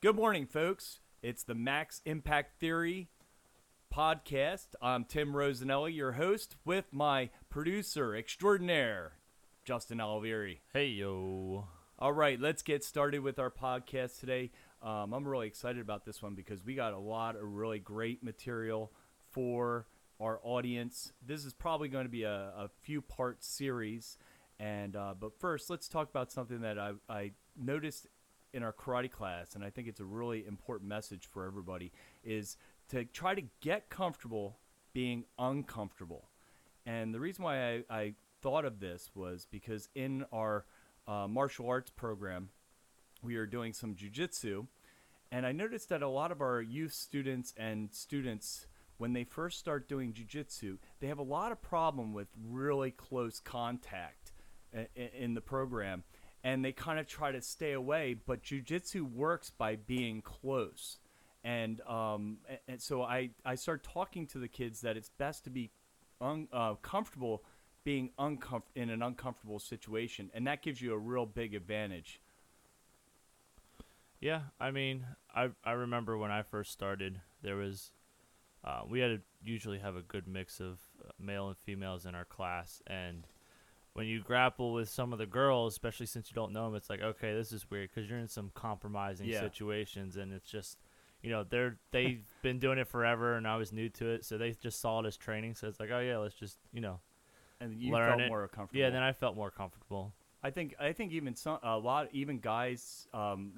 Good morning, folks. It's the Max Impact Theory podcast. I'm Tim Rosanelli, your host, with my producer extraordinaire, Justin Alvieri. Hey, yo. All right, let's get started with our podcast today. I'm really excited about this one because we got a lot of really great material for our audience. This is probably going to be a few-part series. But first, let's talk about something that I noticed in our karate class, and I think it's a really important message for everybody, is to try to get comfortable being uncomfortable. And the reason why I thought of this was because in our martial arts program, we are doing some jiu-jitsu, and I noticed that a lot of our youth students and students, when they first start doing jiu-jitsu, they have a lot of problem with really close contact in the program, and they kind of try to stay away, but jiu-jitsu works by being close. And so I started talking to the kids that it's best to be comfortable being in an uncomfortable situation, and that gives you a real big advantage. Yeah, I mean, I remember when I first started, there was, we had to usually have a good mix of male and females in our class, and when you grapple with some of the girls, especially since you don't know them, it's like, okay, this is weird because you're in some compromising situations, and it's just, they've been doing it forever, and I was new to it, so they just saw it as training, so it's like, oh yeah, let's just, And you learn felt it. more comfortable. Yeah, then I felt more comfortable. I think even even guys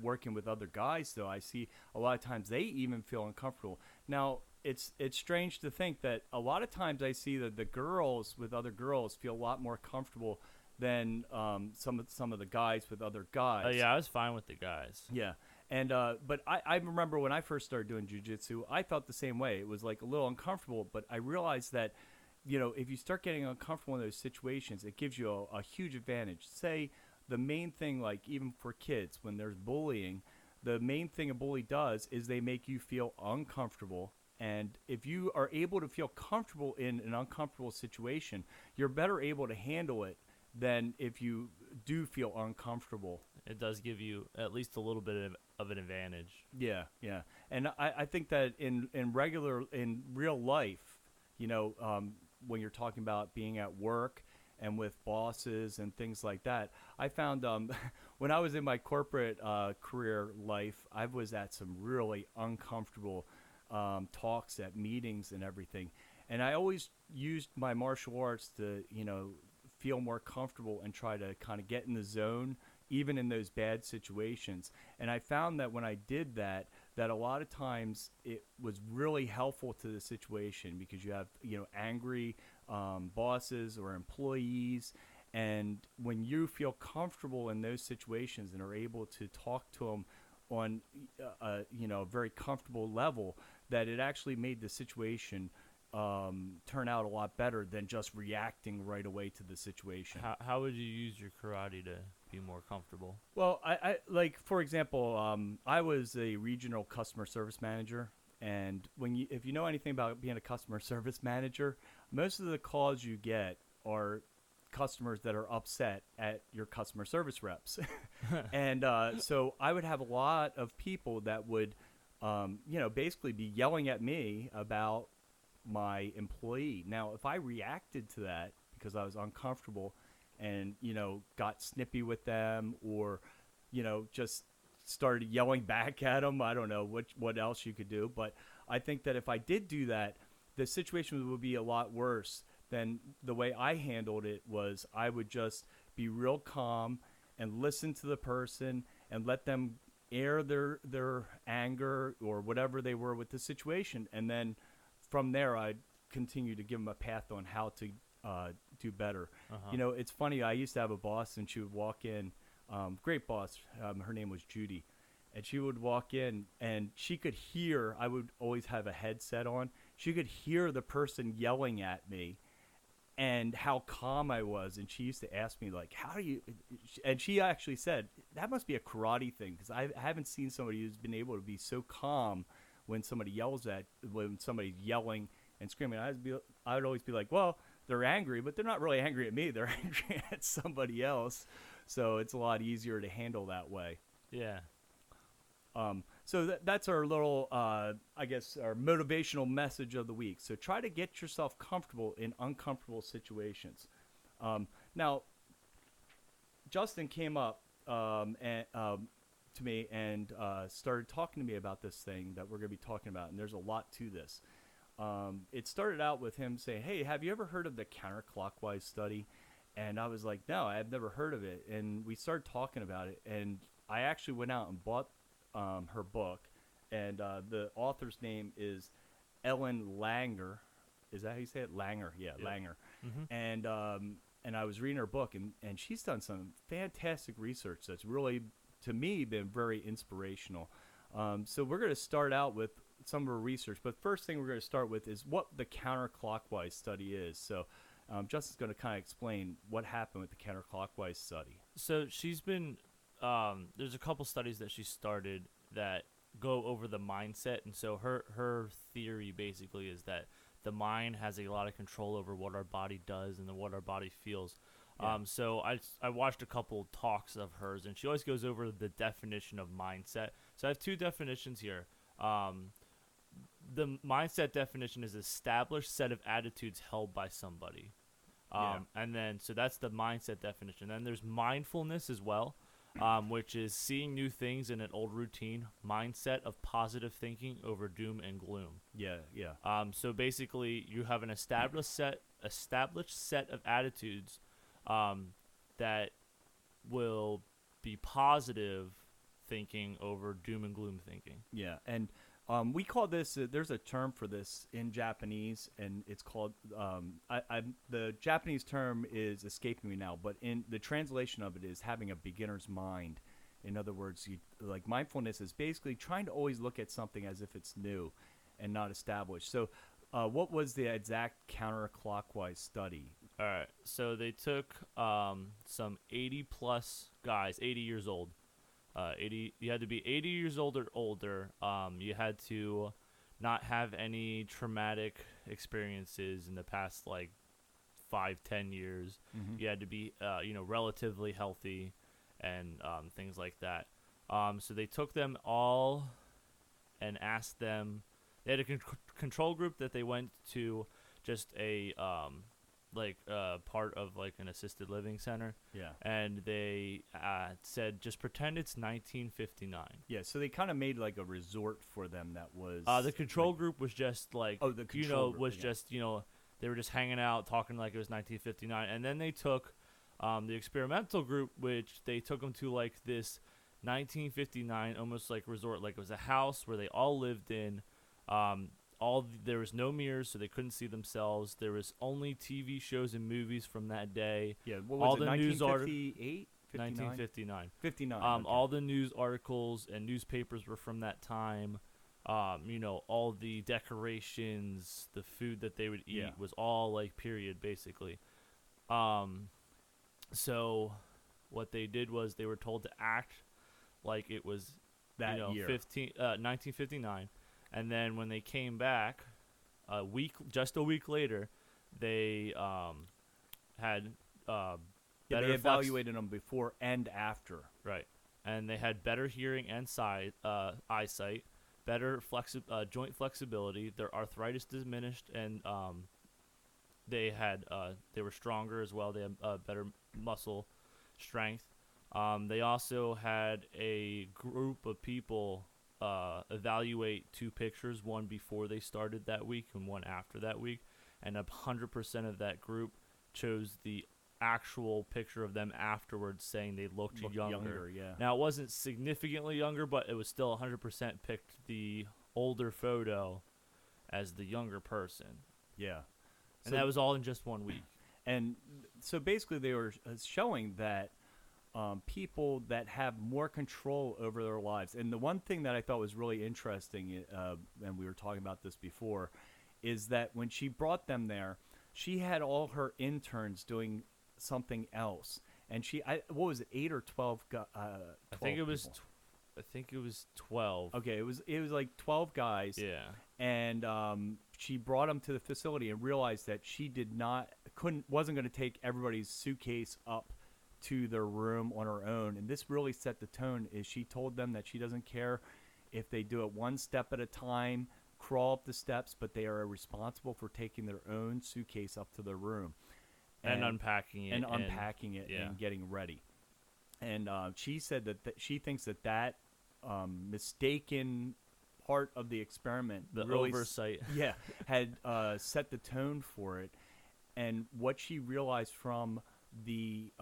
working with other guys, though, I see a lot of times they even feel uncomfortable. Now it's strange to think that a lot of times I see that the girls with other girls feel a lot more comfortable than some of the guys with other guys. Oh yeah, I was fine with the guys. Yeah. And but I remember when I first started doing jiu-jitsu, I felt the same way. It was like a little uncomfortable, but I realized that if you start getting uncomfortable in those situations, it gives you a huge advantage. Say the main thing, like even for kids, when there's bullying, the main thing a bully does is they make you feel uncomfortable. And if you are able to feel comfortable in an uncomfortable situation, you're better able to handle it than if you do feel uncomfortable. It does give you at least a little bit of an advantage. Yeah, yeah. And I think that in real life, when you're talking about being at work and with bosses and things like that, I found when I was in my corporate career life, I was at some really uncomfortable talks at meetings and everything. And I always used my martial arts to, feel more comfortable and try to kind of get in the zone, even in those bad situations. And I found that when I did that a lot of times it was really helpful to the situation because you have, angry bosses or employees. And when you feel comfortable in those situations and are able to talk to them on, a very comfortable level, that it actually made the situation turn out a lot better than just reacting right away to the situation. How would you use your karate to be more comfortable? Well, I like, for example, I was a regional customer service manager, and if you know anything about being a customer service manager, most of the calls you get are customers that are upset at your customer service reps. And so I would have a lot of people that would basically be yelling at me about my employee. Now, if I reacted to that because I was uncomfortable and, got snippy with them or, just started yelling back at them, I don't know what else you could do. But I think that if I did do that, the situation would be a lot worse than the way I handled it. Was I would just be real calm and listen to the person and let them air their anger or whatever they were with the situation. And then from there, I'd continue to give them a path on how to do better. Uh-huh. It's funny. I used to have a boss, and she would walk in. Great boss. Her name was Judy. And she would walk in, and she could hear. I would always have a headset on. She could hear the person yelling at me and how calm I was. And she used to ask me, like, how do you – and she actually said, that must be a karate thing, because I haven't seen somebody who's been able to be so calm when somebody's yelling and screaming. I would always be like, well, they're angry, but they're not really angry at me. They're angry at somebody else. So it's a lot easier to handle that way. Yeah. So that's our little, I guess, our motivational message of the week. So try to get yourself comfortable in uncomfortable situations. Now, Justin came up to me and started talking to me about this thing that we're going to be talking about, and there's a lot to this. It started out with him saying, "Hey, have you ever heard of the counterclockwise study?" And I was like, "No, I've never heard of it." And we started talking about it, and I actually went out and bought her book, and the author's name is Ellen Langer. Is that how you say it? Langer, yeah, yep. Langer. Mm-hmm. And I was reading her book, and she's done some fantastic research that's really, to me, been very inspirational. So we're going to start out with some of her research, but first thing we're going to start with is what the counterclockwise study is. So Justin's going to kind of explain what happened with the counterclockwise study. So she's been, there's a couple studies that she started that go over the mindset, and so her theory basically is that the mind has a lot of control over what our body does and what our body feels. Yeah. So I watched a couple talks of hers, and she always goes over the definition of mindset. So I have two definitions here. The mindset definition is established set of attitudes held by somebody. And then, so that's the mindset definition. Then there's mindfulness as well, which is seeing new things in an old routine, mindset of positive thinking over doom and gloom. Yeah. So basically, you have an established set of attitudes that will be positive thinking over doom and gloom thinking. Yeah, and we call this, there's a term for this in Japanese, and it's called, the Japanese term is escaping me now, but in the translation of it is having a beginner's mind. In other words, like mindfulness is basically trying to always look at something as if it's new and not established. So what was the exact counterclockwise study? All right, so they took some 80-plus guys, 80 years old. You had to be 80 years old or older. You had to not have any traumatic experiences in the past, like 5-10 years. Mm-hmm. You had to be, relatively healthy and things like that. So they took them all and asked them. They had a control group that they went to just a part of like an assisted living center. Yeah. And they said, just pretend it's 1959. Yeah, so they kind of made like a resort for them that was... the control group was just like... Oh, the control group, just, they were just hanging out, talking like it was 1959. And then they took the experimental group, which they took them to like this 1959 almost like resort. Like it was a house where they all lived in. There was no mirrors, so they couldn't see themselves. There was only TV shows and movies from that day. Yeah, what was it, 1958? 1959. 59. Okay. All the news articles and newspapers were from that time. All the decorations, the food that they would eat was all like period, basically. So what they did was they were told to act like it was that year, 1959. And then when they came back, just a week later, they had better they evaluated them before and after. Right, and they had better hearing and eyesight, better joint flexibility. Their arthritis diminished, and they were stronger as well. They had better muscle strength. They also had a group of people evaluate two pictures, one before they started that week and one after that week, and 100% of that group chose the actual picture of them afterwards, saying they looked younger. Yeah. Now, it wasn't significantly younger, but it was still 100% picked the older photo as the younger person. Yeah. And that was all in just 1 week. And so basically they were showing that people that have more control over their lives. And the one thing that I thought was really interesting, and we were talking about this before, is that when she brought them there, she had all her interns doing something else. And what was it, 8 or 12? 12 I think it was 12. Okay, it was like 12 guys. Yeah. And she brought them to the facility and realized that she wasn't going to take everybody's suitcase up to their room on her own. And this really set the tone. Is she told them that she doesn't care if they do it one step at a time, crawl up the steps, but they are responsible for taking their own suitcase up to their room and unpacking it yeah. and getting ready. And she said that she thinks that mistaken part of the experiment, the really oversight, had set the tone for it. And what she realized from the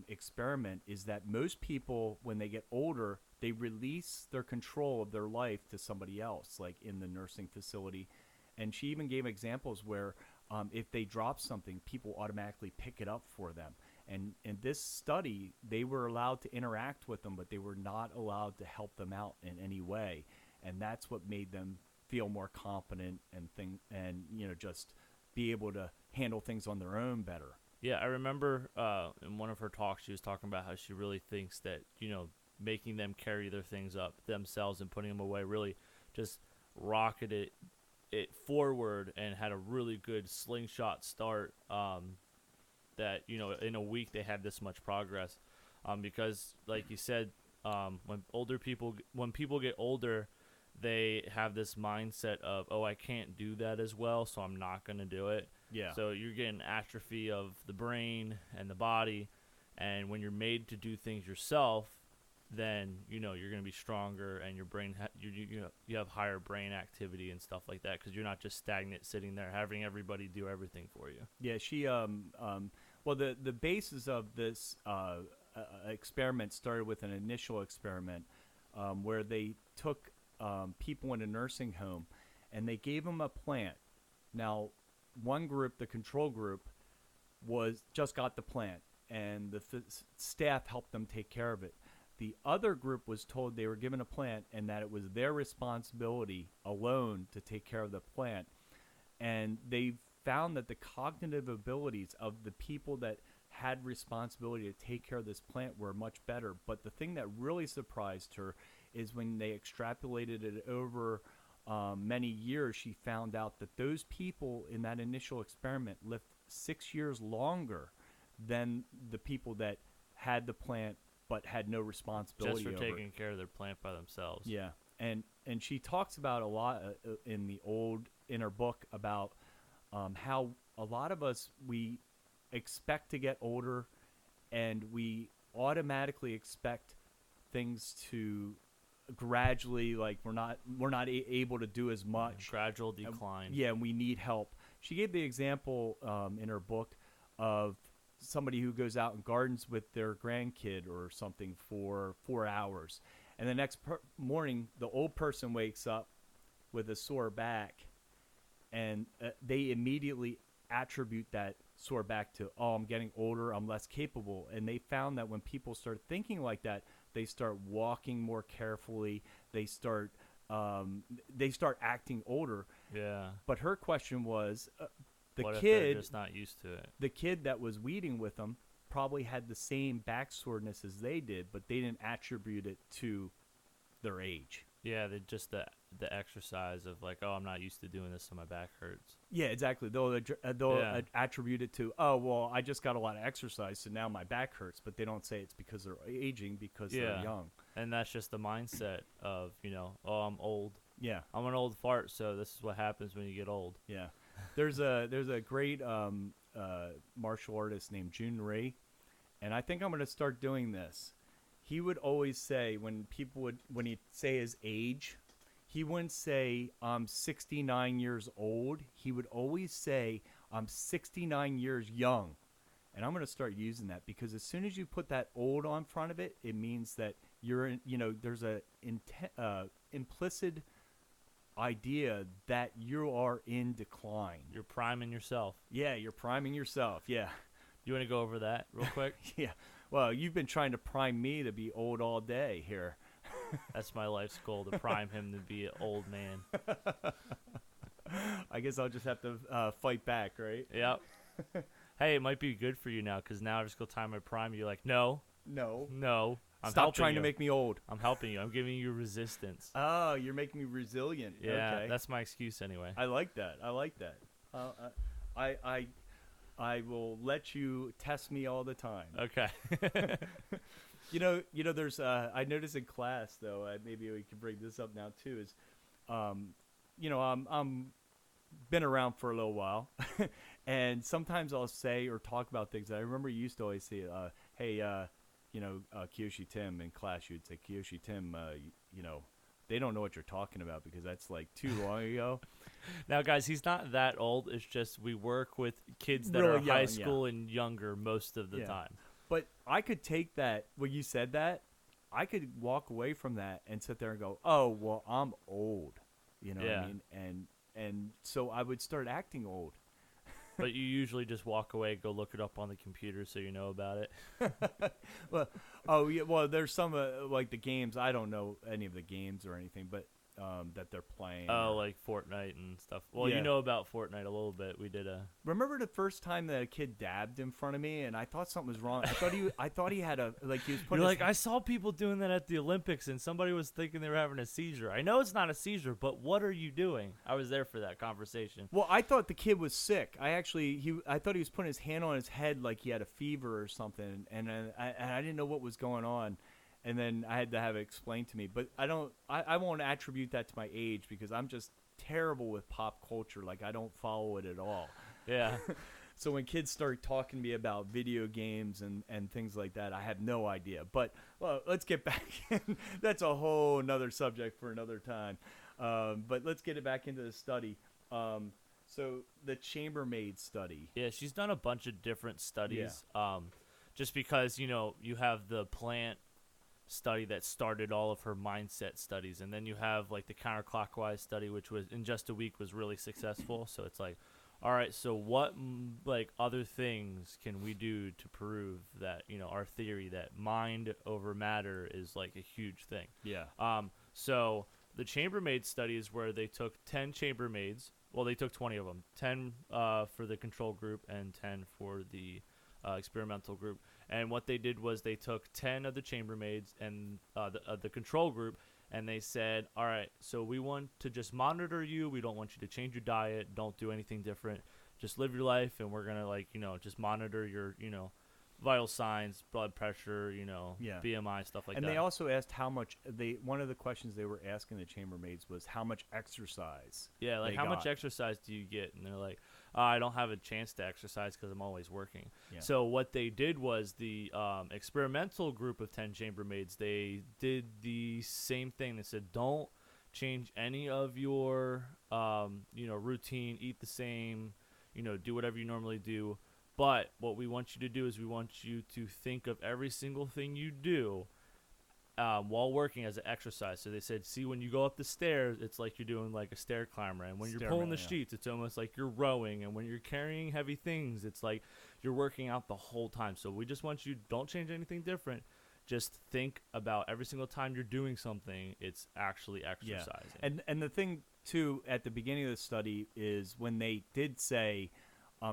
experiment is that most people, when they get older, they release their control of their life to somebody else, like in the nursing facility. And she even gave examples where if they drop something, people automatically pick it up for them. And in this study, they were allowed to interact with them, but they were not allowed to help them out in any way. And that's what made them feel more confident and just be able to handle things on their own better. Yeah, I remember in one of her talks, she was talking about how she really thinks that, making them carry their things up themselves and putting them away really just rocketed it forward and had a really good slingshot start. That in a week they had this much progress, because like you said, when people get older, they have this mindset of, oh, I can't do that as well, so I'm not going to do it. Yeah. So you're getting atrophy of the brain and the body, and when you're made to do things yourself, then you're going to be stronger, and your brain you have higher brain activity and stuff like that, because you're not just stagnant sitting there having everybody do everything for you. Yeah, she well, the basis of this experiment started with an initial experiment where they took people in a nursing home and they gave them a plant. Now, one group, the control group, just got the plant, and the staff helped them take care of it. The other group was told they were given a plant and that it was their responsibility alone to take care of the plant. And they found that the cognitive abilities of the people that had responsibility to take care of this plant were much better. But the thing that really surprised her is when they extrapolated it over many years, she found out that those people in that initial experiment lived 6 years longer than the people that had the plant but had no responsibility just for over taking care of their plant by themselves. Yeah, and she talks about a lot in her book about how a lot of us, we expect to get older, and we automatically expect things to gradually, like we're not able to do as much. Gradual decline. And we need help. She gave the example in her book of somebody who goes out and gardens with their grandkid or something for 4 hours, and the next morning the old person wakes up with a sore back, and they immediately attribute that sore back to, oh, I'm getting older, I'm less capable. And they found that when people start thinking like that, they start walking more carefully, they start acting older. Yeah. But her question was, what if they're just not used to it? The kid that was weeding with them probably had the same back soreness as they did, but they didn't attribute it to their age. Yeah, just the exercise of like, oh, I'm not used to doing this, so my back hurts. Yeah, exactly. They'll attribute it to, oh, well, I just got a lot of exercise, so now my back hurts. But they don't say it's because they're aging, because they're young. And that's just the mindset of, oh, I'm old. Yeah, I'm an old fart, so this is what happens when you get old. Yeah, there's a great martial artist named Jun Ray, and I think I'm going to start doing this. He would always say, when he'd say his age, he wouldn't say, I'm 69 years old. He would always say, I'm 69 years young. And I'm going to start using that, because as soon as you put that old on front of it, it means that there's a implicit idea that you are in decline. You're priming yourself. Yeah, you're priming yourself. Yeah. You want to go over that real quick? Yeah. Well, you've been trying to prime me to be old all day here. That's my life's goal, to prime him to be an old man. I guess I'll just have to fight back, right? Yep. Hey, it might be good for you now, because now every single time I prime you, you're like, no. Stop trying to make me old. I'm helping you. I'm giving you resistance. Oh, you're making me resilient. Yeah, okay. That's my excuse anyway. I like that. I will let you test me all the time. Okay. There's I noticed in class though. Maybe we can bring this up now too. Is, I'm been around for a little while, and sometimes I'll say or talk about things that I remember you used to always say. Hey, Kiyoshi Tim in class, you'd say Kiyoshi Tim. They don't know what you're talking about because that's like too long ago. Now, guys, he's not that old. It's just we work with kids that Really are young, high school and younger most of the time. But I could take that when you said that. I could walk away from that and sit there and go, "Oh, well, I'm old." You know what I mean? And so I would start acting old. But you usually just walk away, go look it up on the computer so you know about it. Well, there's some like the games. I don't know any of the games or anything, but that they're playing. Oh, like Fortnite and stuff. Well, you know about Fortnite a little bit. We did a. Remember the first time that a kid dabbed in front of me, and I thought something was wrong. I thought he had a like he was putting. You're like, I saw people doing that at the Olympics, and somebody was thinking they were having a seizure. I know it's not a seizure, but what are you doing? I was there for that conversation. Well, I thought the kid was sick. I thought he was putting his hand on his head like he had a fever or something, and I didn't know what was going on. And then I had to have it explained to me. But I won't attribute that to my age because I'm just terrible with pop culture. Like, I don't follow it at all. Yeah. So when kids start talking to me about video games and things like that, I have no idea. But, well, let's get back in. That's a whole nother subject for another time. But let's get it back into the study. So the chambermaid study. Yeah, she's done a bunch of different studies. Yeah. Just because, you have the plant study that started all of her mindset studies, and then you have like the counterclockwise study, which was in just a week was really successful. So it's like, all right, so what like other things can we do to prove that our theory that mind over matter is like a huge thing? Yeah. So the chambermaid study is where they took 10 chambermaids. Well, they took 20 of them, 10 for the control group and 10 for the experimental group. And what they did was they took 10 of the chambermaids and the control group, and they said, all right, so we want to just monitor you. We don't want you to change your diet. Don't do anything different. Just live your life, and we're going to, just monitor your, vital signs, blood pressure, BMI, stuff like that. And they also asked how much one of the questions they were asking the chambermaids was how much exercise. Yeah, like how much exercise do you get? And they're like, I don't have a chance to exercise because I'm always working. Yeah. So what they did was the experimental group of 10 chambermaids, they did the same thing. They said, don't change any of your routine, eat the same, do whatever you normally do. But what we want you to do is we want you to think of every single thing you do while working as an exercise. So they said, see, when you go up the stairs, it's like you're doing like a stair climber. And when you're pulling the sheets, it's almost like you're rowing. And when you're carrying heavy things, it's like you're working out the whole time. So we just want you, don't change anything different. Just think about every single time you're doing something, it's actually exercising. Yeah. And the thing, too, at the beginning of the study is when they did say,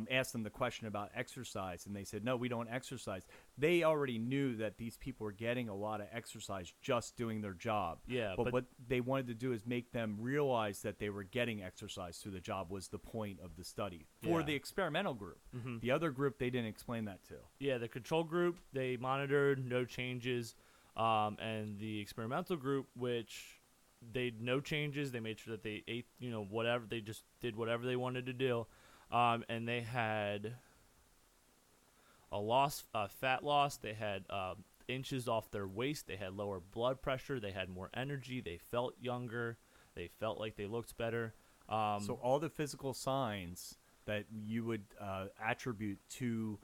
asked them the question about exercise, and they said, no, we don't exercise. They already knew that these people were getting a lot of exercise just doing their job. Yeah, but what they wanted to do is make them realize that they were getting exercise through the job was the point of the study for the experimental group. Mm-hmm. The other group, they didn't explain that to. Yeah, the control group, they monitored, no changes. And the experimental group, which they no changes, they made sure that they ate, whatever, they just did whatever they wanted to do. And they had a fat loss. They had inches off their waist. They had lower blood pressure. They had more energy. They felt younger. They felt like they looked better. So all the physical signs that you would attribute to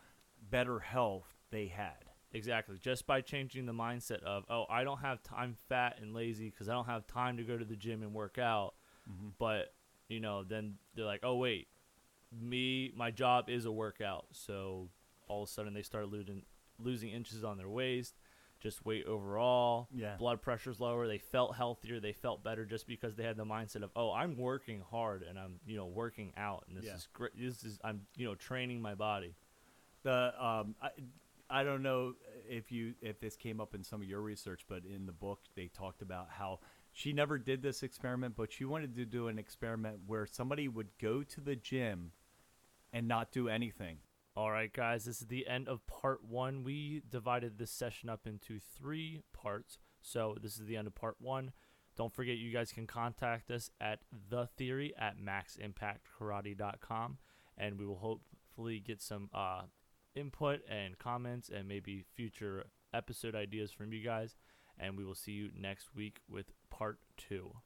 better health, they had. Exactly. Just by changing the mindset of, I don't have time, I'm fat and lazy because I don't have time to go to the gym and work out. Mm-hmm. But, then they're like, oh, wait. My job is a workout. So all of a sudden they start losing inches on their waist, just weight overall. Yeah. Blood pressure's lower. They felt healthier. They felt better just because they had the mindset of, I'm working hard and I'm, working out. And this is great. I'm, training my body. I don't know if this came up in some of your research, but in the book they talked about how she never did this experiment, but she wanted to do an experiment where somebody would go to the gym and not do anything. All right, guys, this is the end of part 1. We divided this session up into 3 parts. So this is the end of part 1. Don't forget, you guys can contact us at thetheory@maximpactkarate.com, and we will hopefully get some input and comments and maybe future episode ideas from you guys. And we will see you next week with part 2.